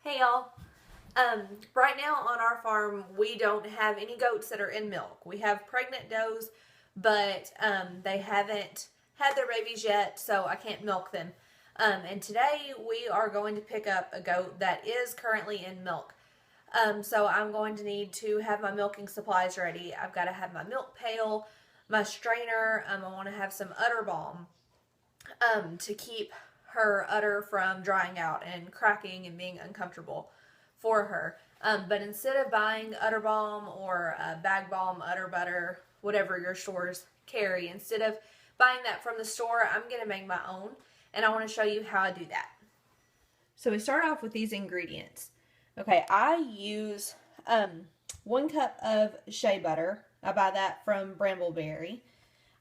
Hey y'all. Right now on our farm, we don't have any goats that are in milk. We have pregnant does, but they haven't had their babies yet, so I can't milk them. And today we are going to pick up a goat that is currently in milk. So I'm going to need to have my milking supplies ready. I've got to have my milk pail, my strainer. I want to have some udder balm to keep her udder from drying out and cracking and being uncomfortable for her. But instead of buying udder balm or bag balm, udder butter, whatever your stores carry, instead of buying that from the store, I'm going to make my own. And I want to show you how I do that. So we start off with these ingredients. Okay, I use 1 cup of shea butter. I buy that from Brambleberry.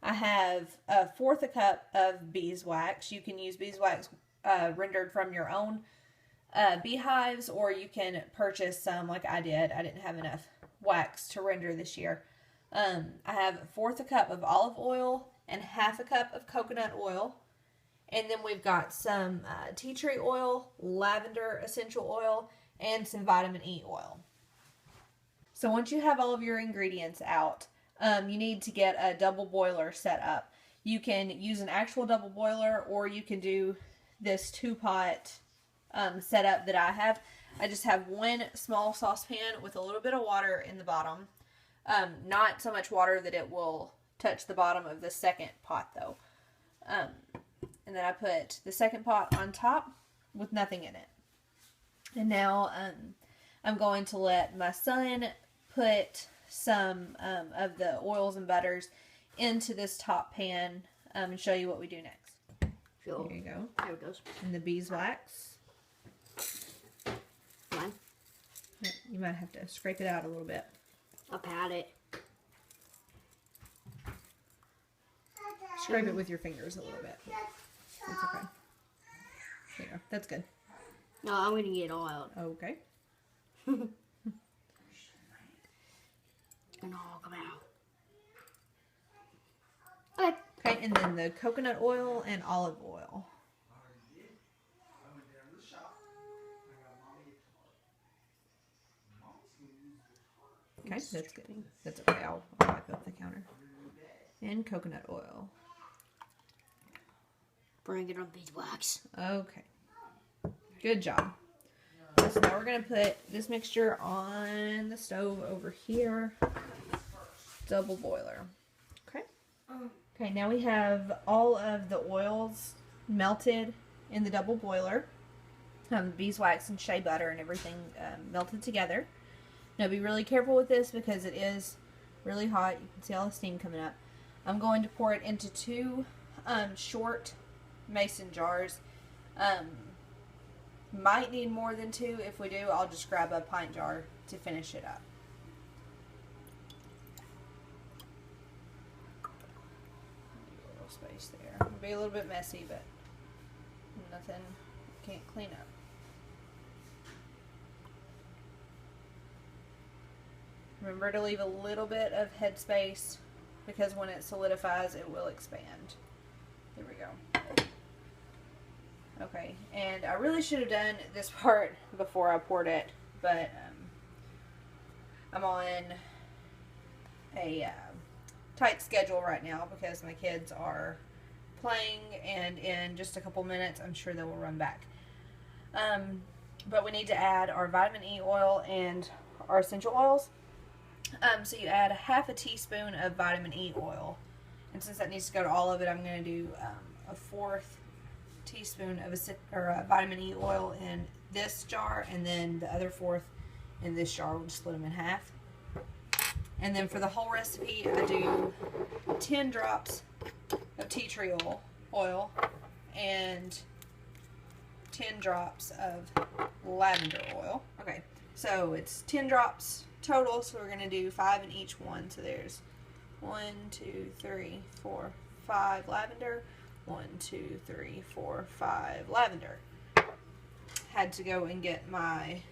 I have 1/4 cup of beeswax. You can use beeswax rendered from your own beehives, or you can purchase some like I did. I didn't have enough wax to render this year. I have 1/4 cup of olive oil and 1/2 cup of coconut oil. And then we've got some tea tree oil, lavender essential oil, and some vitamin E oil. So once you have all of your ingredients out, you need to get a double boiler set up. You can use an actual double boiler, or you can do this 2-pot setup that I have. I just have one small saucepan with a little bit of water in the bottom. Not so much water that it will touch the bottom of the second pot though. And then I put the second pot on top with nothing in it. And now I'm going to let my son put some of the oils and butters into this top pan and show you what we do next. Sure. Here you go. There it goes. And the beeswax. Mine. You might have to scrape it out a little bit. I'll pat it. Scrape it with your fingers a little bit. That's okay. There you go. That's good. No, I'm going to get it all out. Okay. It's going to all come out. Okay. Okay, and then the coconut oil and olive oil. Okay, that's good. That's okay. I'll wipe up the counter. And coconut oil. Bring it on beeswax. Okay. Good job. So now we're going to put this mixture on the stove over here. Double boiler. Okay. Okay, now we have all of the oils melted in the double boiler. Beeswax and shea butter and everything melted together. Now be really careful with this because it is really hot. You can see all the steam coming up. I'm going to pour it into 2 short mason jars. Might need more than 2. If we do, I'll just grab a pint jar to finish it up. A little space there. It'll be a little bit messy, but nothing can't clean up. Remember to leave a little bit of head space because when it solidifies, it will expand. There we go. Okay, and I really should have done this part before I poured it, but I'm on a tight schedule right now because my kids are playing, and in just a couple minutes, I'm sure they will run back. But we need to add our vitamin E oil and our essential oils. So you add 1/2 teaspoon of vitamin E oil, and since that needs to go to all of it, I'm going to do a 1/4 teaspoon of vitamin E oil in this jar, and then the other 1/4 in this jar. We'll just split them in half. And then for the whole recipe, I do 10 drops of tea tree oil and 10 drops of lavender oil. Okay, so it's 10 drops total, so we're going to do 5 in each one. So there's 1, 2, 3, 4, 5 lavender. 1, 2, 3, 4, 5 lavender. Had to go and get my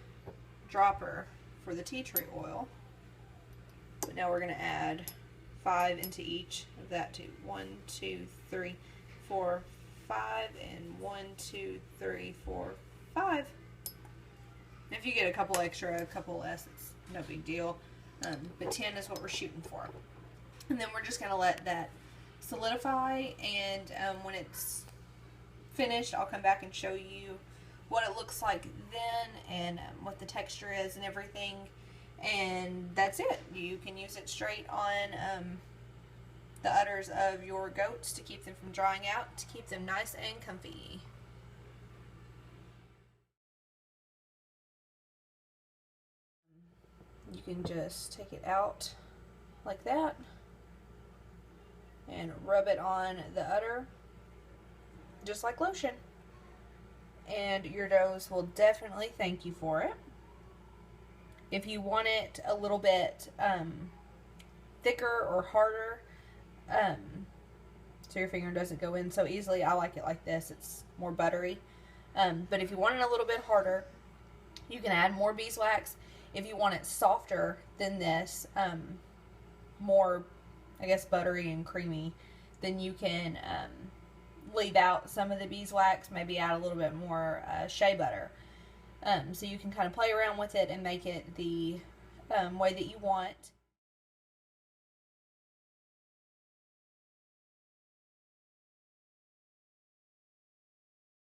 dropper for the tea tree oil. But now we're going to add 5 into each of that too. 1, 2, 3, 4, 5, and 1, 2, 3, 4, 5. If you get a couple extra, a couple less, it's no big deal. But 10 is what we're shooting for. And then we're just going to let that solidify, and when it's finished, I'll come back and show you what it looks like then, and what the texture is and everything. And that's it. You can use it straight on the udders of your goats to keep them from drying out, to keep them nice and comfy. You can just take it out like that and rub it on the udder just like lotion, and your does will definitely thank you for it. If you want it a little bit thicker or harder, so your finger doesn't go in so easily, I like it like this. It's more buttery. But if you want it a little bit harder, you can add more beeswax. If you want it softer than this, more, I guess, buttery and creamy, then you can leave out some of the beeswax, maybe add a little bit more shea butter. So you can kind of play around with it and make it the way that you want.